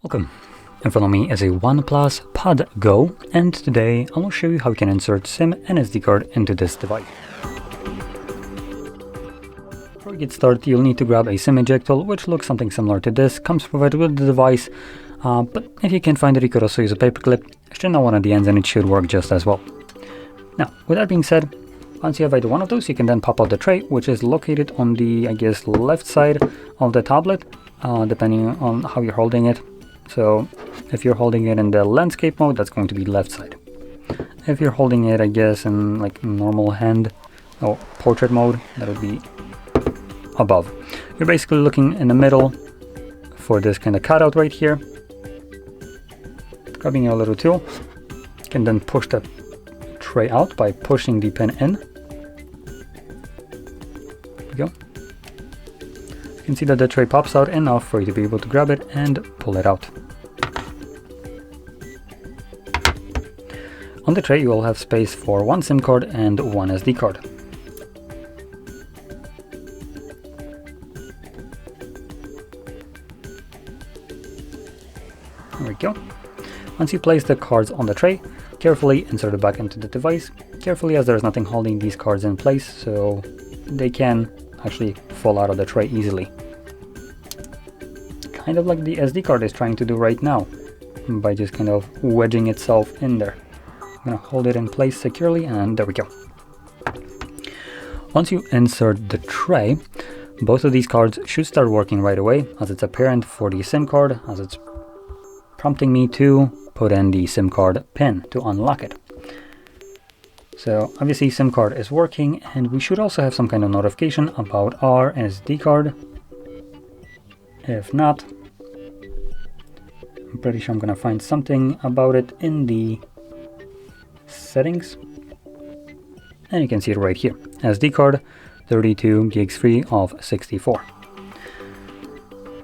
Welcome. In front of me is a OnePlus Pad Go, and today I will show you how you can insert SIM and SD card into this device. Before we get started, you'll need to grab a SIM eject tool, which looks something similar to this, comes provided with the device, but if you can't find it, you could also use a paper clip. Extend on one of the ends and it should work just as well. Now, with that being said, once you have either one of those, you can then pop out the tray, which is located on the, left side of the tablet, depending on how you're holding it. So if you're holding it in the landscape mode, that's going to be left side. If you're holding it, in like normal hand or portrait mode, that would be above. You're basically looking in the middle for this kind of cutout right here. Grabbing your little tool, you can then push the tray out by pushing the pin in. There we go. You can see that the tray pops out enough for you to be able to grab it and pull it out. On the tray you will have space for one SIM card and one SD card. There we go. Once you place the cards on the tray, carefully insert it back into the device. Carefully, as there's nothing holding these cards in place, so they can actually fall out of the tray easily. Kind of like the SD card is trying to do right now, by just kind of wedging itself in there. I'm gonna hold it in place securely, and there we go. Once you insert the tray, both of these cards should start working right away, as it's apparent for the SIM card, as it's prompting me to put in the SIM card pin to unlock it. So obviously SIM card is working, and we should also have some kind of notification about our SD card. If not, I'm pretty sure I'm gonna find something about it in the settings, and you can see it right here. SD card 32 gigs free of 64.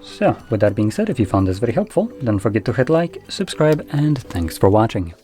So with that being said, if you found this very helpful, don't forget to hit like, subscribe, and thanks for watching.